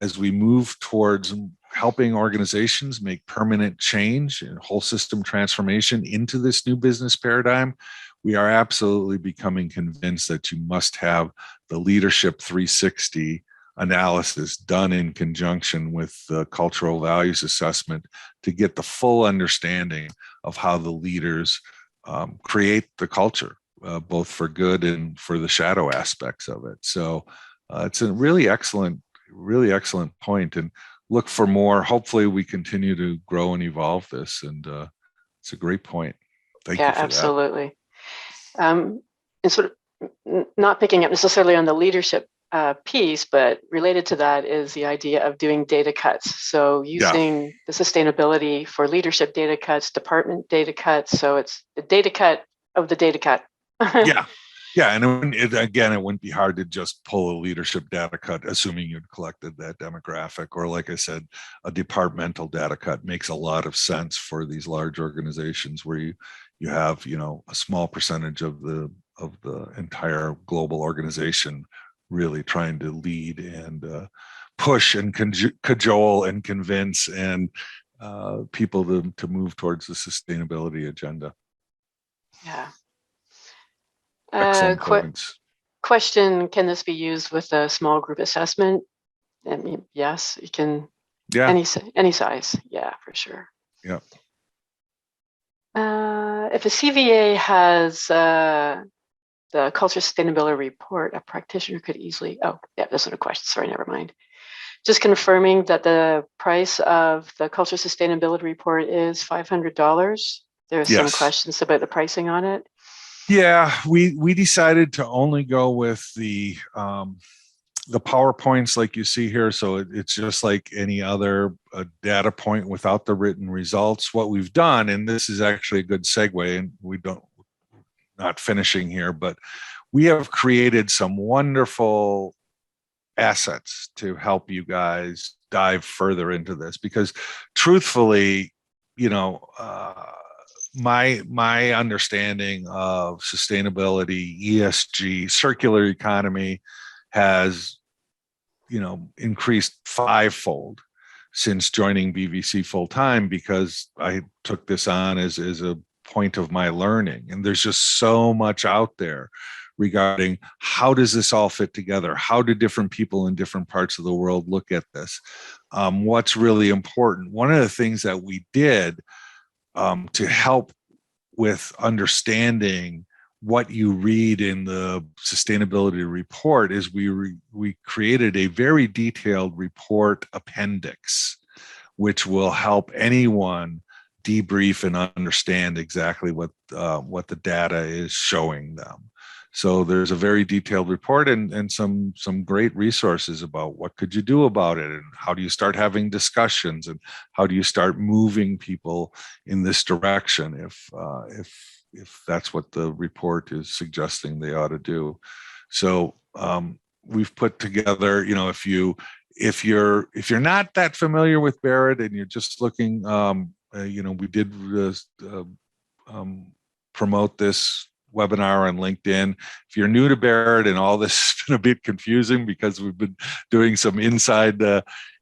[SPEAKER 1] as we move towards helping organizations make permanent change and whole system transformation into this new business paradigm. We are absolutely becoming convinced that you must have the leadership 360 analysis done in conjunction with the cultural values assessment to get the full understanding of how the leaders create the culture, both for good and for the shadow aspects of it. So it's a really excellent point, and look for more. Hopefully we continue to grow and evolve this, and it's a great point. Thank you for
[SPEAKER 2] absolutely. And sort of not picking up necessarily on the leadership piece, but related to that is the idea of doing data cuts. So using the sustainability for leadership data cuts, department data cuts. So it's the data cut of the data cut.
[SPEAKER 1] Yeah. Yeah, and again, it wouldn't be hard to just pull a leadership data cut, assuming you'd collected that demographic, or like I said, a departmental data cut makes a lot of sense for these large organizations where you have, a small percentage of the entire global organization really trying to lead and push and cajole and convince and people to move towards the sustainability agenda.
[SPEAKER 2] Yeah.
[SPEAKER 1] Excellent points.
[SPEAKER 2] Question, can this be used with a small group assessment? I mean, yes, you can.
[SPEAKER 1] Yeah.
[SPEAKER 2] Any size. Yeah, for sure.
[SPEAKER 1] Yeah.
[SPEAKER 2] If a CVA has the culture sustainability report, a practitioner could easily, this is a question, sorry, never mind. Just confirming that the price of the culture sustainability report is $500. There's some questions about the pricing on it.
[SPEAKER 1] Yeah, we decided to only go with the PowerPoints like you see here. So it's just like any other data point without the written results. What we've done, and this is actually a good segue, and not finishing here, but we have created some wonderful assets to help you guys dive further into this, because truthfully, my understanding of sustainability, ESG, circular economy has, increased fivefold since joining BVC full time, because I took this on as a point of my learning. And there's just so much out there regarding how does this all fit together? How do different people in different parts of the world look at this? What's really important? One of the things that we did to help with understanding what you read in the sustainability report is we created a very detailed report appendix, which will help anyone debrief and understand exactly what the data is showing them. So there's a very detailed report and some great resources about what could you do about it, and how do you start having discussions, and how do you start moving people in this direction if that's what the report is suggesting they ought to do. So we've put together, if you're not that familiar with Barrett and you're just looking, we did promote this webinar on LinkedIn. If you're new to Barrett and all this has been a bit confusing because we've been doing some inside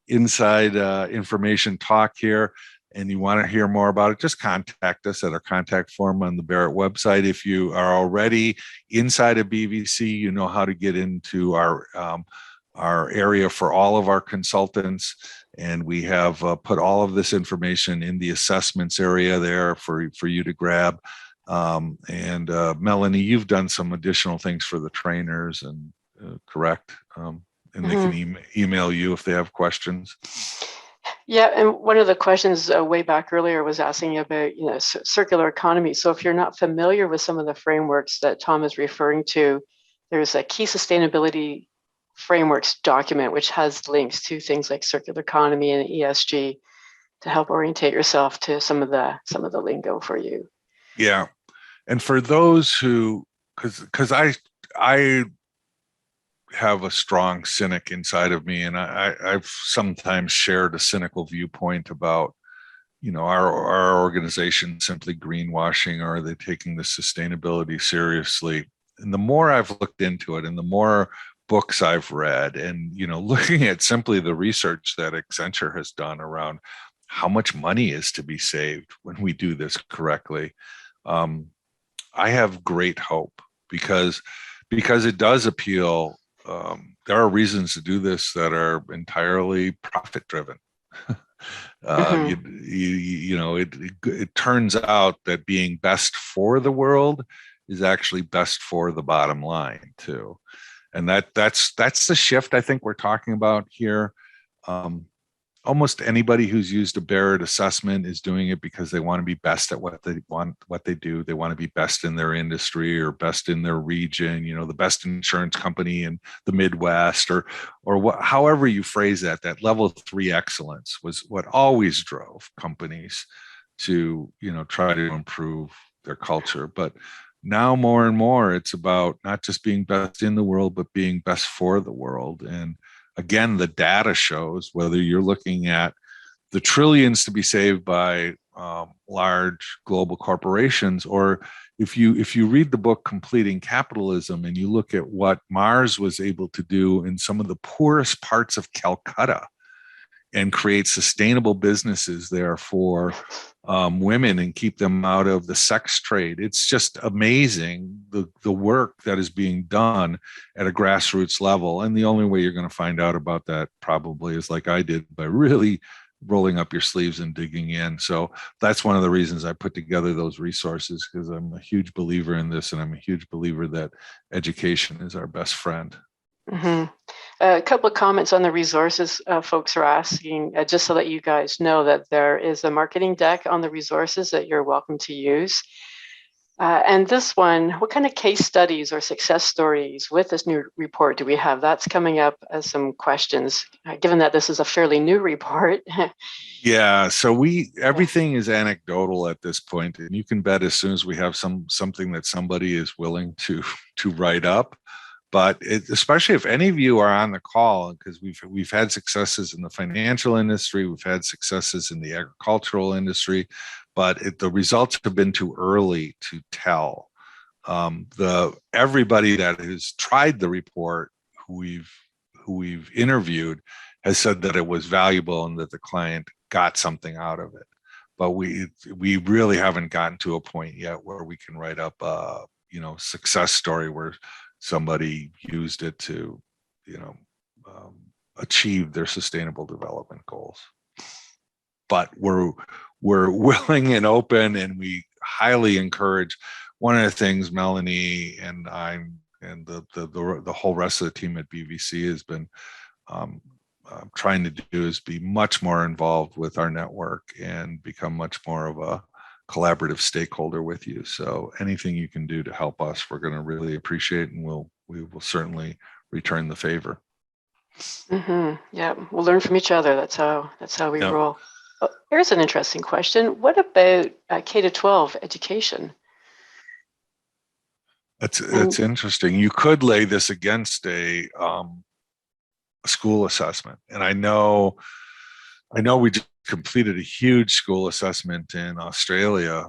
[SPEAKER 1] information talk here, and you want to hear more about it, just contact us at our contact form on the Barrett website. If you are already inside of BVC, you know how to get into our area for all of our consultants. And we have put all of this information in the assessments area there for you to grab. And Melanie, you've done some additional things for the trainers, and correct? And they can email you if they have questions.
[SPEAKER 2] Yeah, and one of the questions way back earlier was asking about circular economy. So if you're not familiar with some of the frameworks that Tom is referring to, there's a key sustainability frameworks document which has links to things like circular economy and ESG to help orientate yourself to some of the lingo for you.
[SPEAKER 1] Yeah, and for those who, because I have a strong cynic inside of me, and I've sometimes shared a cynical viewpoint about, our organization simply greenwashing, or are they taking the sustainability seriously? And the more I've looked into it, and the more books I've read, and looking at simply the research that Accenture has done around how much money is to be saved when we do this correctly, I have great hope, because it does appeal. There are reasons to do this that are entirely profit driven. It turns out that being best for the world is actually best for the bottom line too, and that's the shift I think we're talking about here. Almost anybody who's used a Barrett assessment is doing it because they want to be best at what they do. They want to be best in their industry or best in their region, the best insurance company in the Midwest, or however you phrase that level 3 excellence was what always drove companies to, try to improve their culture. But now more and more, it's about not just being best in the world, but being best for the world. And again, the data shows, whether you're looking at the trillions to be saved by large global corporations, or if you read the book Completing Capitalism and you look at what Mars was able to do in some of the poorest parts of Calcutta and create sustainable businesses there for women and keep them out of the sex trade. It's just amazing the work that is being done at a grassroots level. And the only way you're going to find out about that probably is like I did, by really rolling up your sleeves and digging in. So that's one of the reasons I put together those resources, because I'm a huge believer in this, and I'm a huge believer that education is our best friend.
[SPEAKER 2] Mm-hmm. A couple of comments on the resources folks are asking, just so that you guys know that there is a marketing deck on the resources that you're welcome to use. And this one, what kind of case studies or success stories with this new report do we have? That's coming up as some questions, given that this is a fairly new report.
[SPEAKER 1] Yeah, so everything is anecdotal at this point, and you can bet as soon as we have something that somebody is willing to write up. But especially if any of you are on the call, because we've had successes in the financial industry, we've had successes in the agricultural industry, but the results have been too early to tell. Everybody that has tried the report, who we've interviewed, has said that it was valuable and that the client got something out of it. But we really haven't gotten to a point yet where we can write up a success story where somebody used it to, achieve their sustainable development goals. But we're willing and open, and we highly encourage. One of the things Melanie and I and the whole rest of the team at BVC has been trying to do is be much more involved with our network and become much more of a collaborative stakeholder with you. So anything you can do to help us, we're going to really appreciate, and we will certainly return the favor.
[SPEAKER 2] Mm-hmm. Yeah, we'll learn from each other. That's how we roll. Oh, here's an interesting question. What about K-12 education?
[SPEAKER 1] That's interesting. You could lay this against a school assessment, and I know we just completed a huge school assessment in Australia.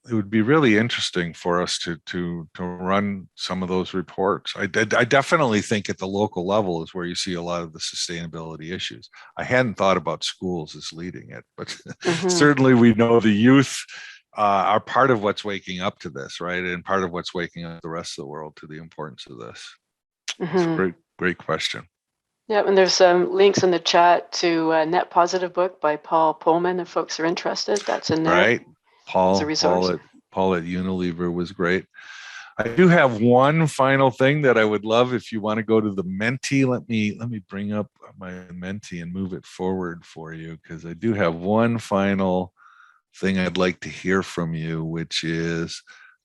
[SPEAKER 1] It would be really interesting for us to run some of those reports. I definitely think at the local level is where you see a lot of the sustainability issues. I hadn't thought about schools as leading it, but certainly we know the youth are part of what's waking up to this, right? And part of what's waking up the rest of the world to the importance of this. It's a great question.
[SPEAKER 2] Yeah, and there's some links in the chat to a Net Positive book by Paul Pullman if folks are interested. That's in there.
[SPEAKER 1] Right. Paul at Unilever was great. I do have one final thing that I would love if you want to go to the Menti. Let me bring up my Menti and move it forward for you, because I do have one final thing I'd like to hear from you, which is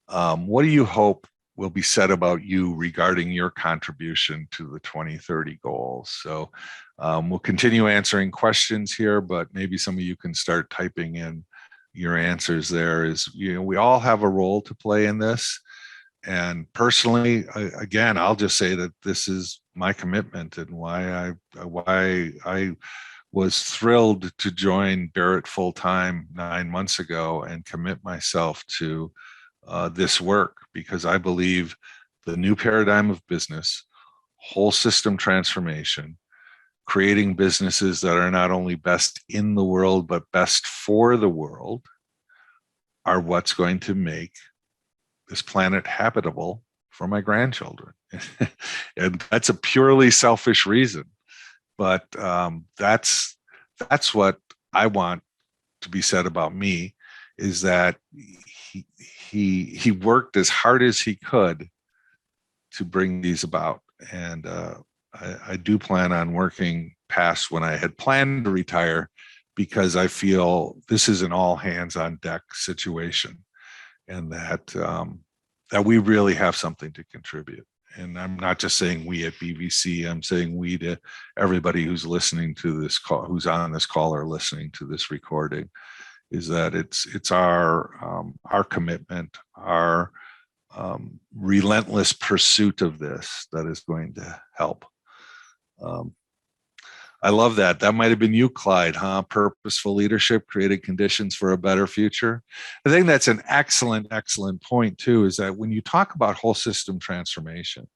[SPEAKER 1] what do you hope will be said about you regarding your contribution to the 2030 goals? So we'll continue answering questions here, but maybe some of you can start typing in your answers there. We all have a role to play in this. And personally, again, I'll just say that this is my commitment, and why I was thrilled to join Barrett full-time 9 months ago and commit myself to this work, because I believe the new paradigm of business, whole system transformation, creating businesses that are not only best in the world, but best for the world, are what's going to make this planet habitable for my grandchildren. And that's a purely selfish reason. But that's what I want to be said about me, is that he worked as hard as he could to bring these about. And I do plan on working past when I had planned to retire, because I feel this is an all hands on deck situation, and that we really have something to contribute. And I'm not just saying we at BVC, I'm saying we to everybody who's listening to this call, who's on this call or listening to this recording, is that it's our commitment, our relentless pursuit of this that is going to help. I love that. That might have been you, Clyde, huh? Purposeful leadership created conditions for a better future. I think that's an excellent, excellent point too, is that when you talk about whole system transformation,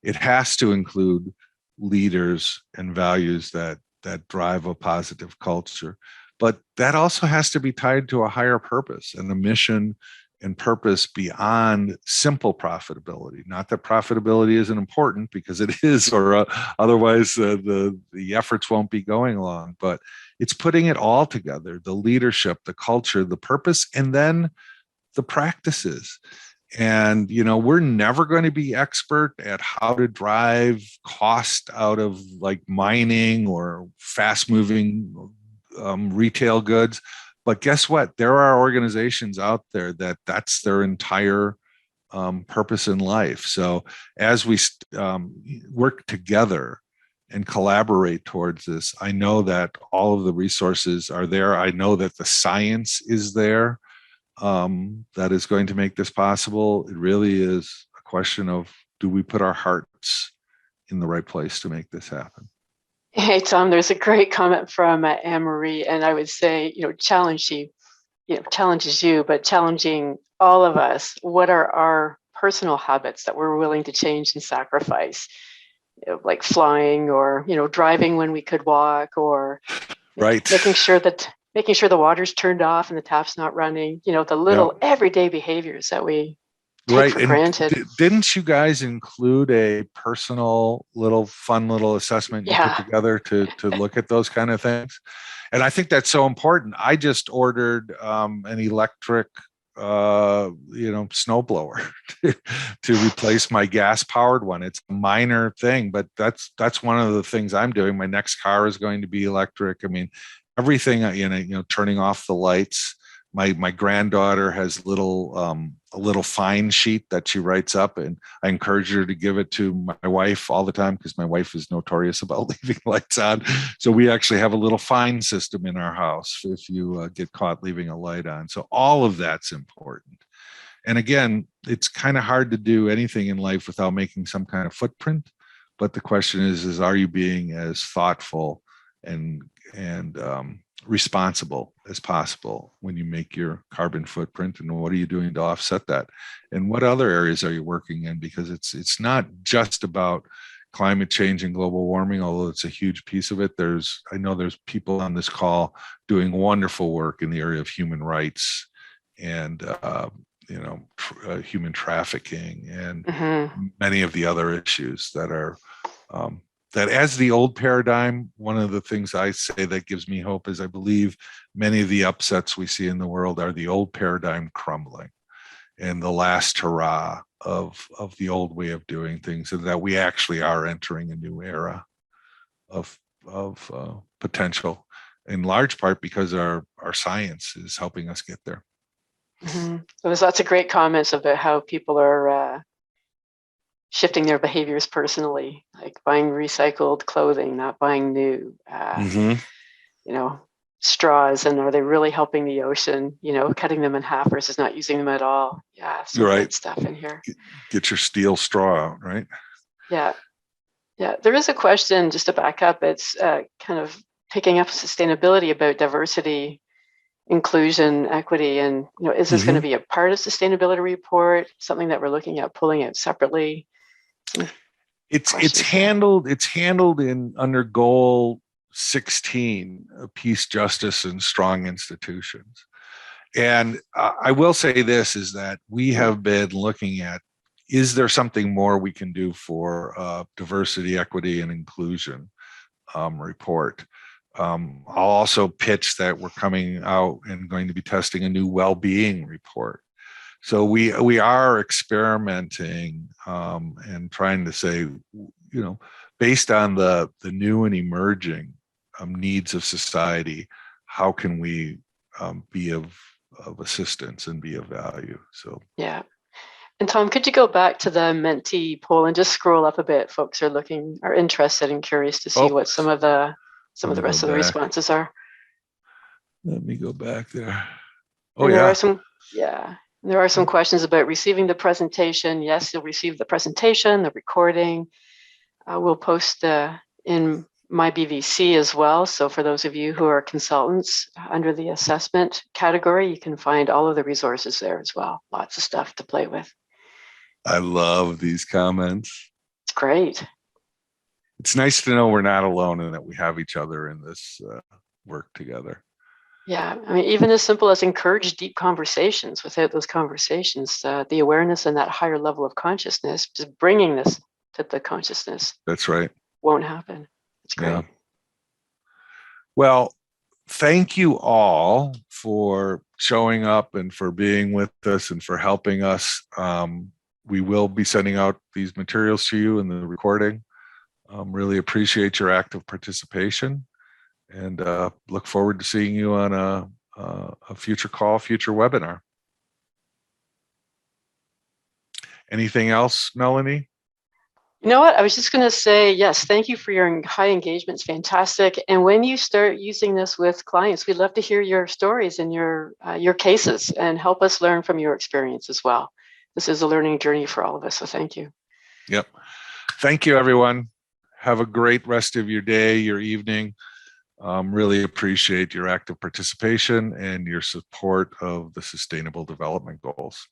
[SPEAKER 1] it has to include leaders and values that drive a positive culture. But that also has to be tied to a higher purpose and a mission and purpose beyond simple profitability. Not that profitability isn't important, because it is, or otherwise the efforts won't be going along. But it's putting it all together: the leadership, the culture, the purpose, and then the practices. And, we're never going to be expert at how to drive cost out of like mining or fast moving retail goods. But guess what? There are organizations out there that's their entire purpose in life. So as we work together and collaborate towards this, I know that all of the resources are there. I know that the science is there that is going to make this possible. It really is a question of, do we put our hearts in the right place to make this happen?
[SPEAKER 2] Hey, Tom, there's a great comment from Anne-Marie, and I would say, challenges you, but challenging all of us. What are our personal habits that we're willing to change and sacrifice? Like flying, or, driving when we could walk, or
[SPEAKER 1] right,
[SPEAKER 2] making sure the water's turned off and the tap's not running, the little everyday behaviors that we take for granted.
[SPEAKER 1] Didn't you guys include a personal fun little assessment you put together to look at those kind of things? And I think that's so important. I just ordered an electric snowblower to replace my gas powered one. It's a minor thing, but that's one of the things I'm doing. My next car is going to be electric. I mean, everything, turning off the lights. My granddaughter has a little fine sheet that she writes up, and I encourage her to give it to my wife all the time, because my wife is notorious about leaving lights on. So we actually have a little fine system in our house if you get caught leaving a light on. So all of that's important. And again, it's kind of hard to do anything in life without making some kind of footprint. But the question is are you being as thoughtful and responsible as possible when you make your carbon footprint, and what are you doing to offset that, and what other areas are you working in? Because it's not just about climate change and global warming, although it's a huge piece of it. I know there's people on this call doing wonderful work in the area of human rights and human trafficking and many of the other issues that are that, as the old paradigm, one of the things I say that gives me hope is I believe many of the upsets we see in the world are the old paradigm crumbling and the last hurrah of the old way of doing things, and that we actually are entering a new era of potential, in large part because our science is helping us get there.
[SPEAKER 2] So there's lots of great comments about how people are shifting their behaviors personally, like buying recycled clothing, not buying new, straws, and are they really helping the ocean, cutting them in half versus not using them at all. So
[SPEAKER 1] right.
[SPEAKER 2] Great stuff in here.
[SPEAKER 1] Get your steel straw out, right?
[SPEAKER 2] Yeah. There is a question, just to back up, it's kind of picking up sustainability about diversity, inclusion, equity, and is this going to be a part of sustainability report, something that we're looking at pulling out separately?
[SPEAKER 1] It's handled in under goal 16, peace, justice, and strong institutions. And I will say this, is that we have been looking at, is there something more we can do for diversity, equity, and inclusion report? I'll also pitch that we're coming out and going to be testing a new well-being report. So we are experimenting and trying to say, based on the new and emerging needs of society, how can we be of assistance and be of value? So
[SPEAKER 2] yeah. And Tom, could you go back to the Menti poll and just scroll up a bit? Folks are interested and curious to see what some of the rest of the responses are.
[SPEAKER 1] Let me go back there.
[SPEAKER 2] There are some, There are some questions about receiving the presentation. Yes, you'll receive the presentation, the recording. We'll post in my BVC as well. So for those of you who are consultants under the assessment category, you can find all of the resources there as well. Lots of stuff to play with.
[SPEAKER 1] I love these comments.
[SPEAKER 2] It's great.
[SPEAKER 1] It's nice to know we're not alone and that we have each other in this work together.
[SPEAKER 2] Yeah, I mean, even as simple as encourage deep conversations. Without those conversations, the awareness and that higher level of consciousness, just bringing this to the consciousness.
[SPEAKER 1] That's right.
[SPEAKER 2] Won't happen. It's great.
[SPEAKER 1] Yeah. Well, thank you all for showing up and for being with us and for helping us. We will be sending out these materials to you in the recording. Really appreciate your active participation, and look forward to seeing you on a future call, future webinar. Anything else, Melanie?
[SPEAKER 2] You know what? I was just going to say, yes, thank you for your high engagement. It's fantastic. And when you start using this with clients, we'd love to hear your stories and your cases and help us learn from your experience as well. This is a learning journey for all of us. So thank you.
[SPEAKER 1] Yep. Thank you, everyone. Have a great rest of your day, your evening. Really appreciate your active participation and your support of the Sustainable Development Goals.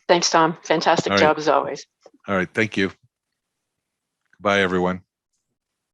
[SPEAKER 2] Thanks, Tom. Fantastic job as always.
[SPEAKER 1] All right. Thank you. Bye, everyone.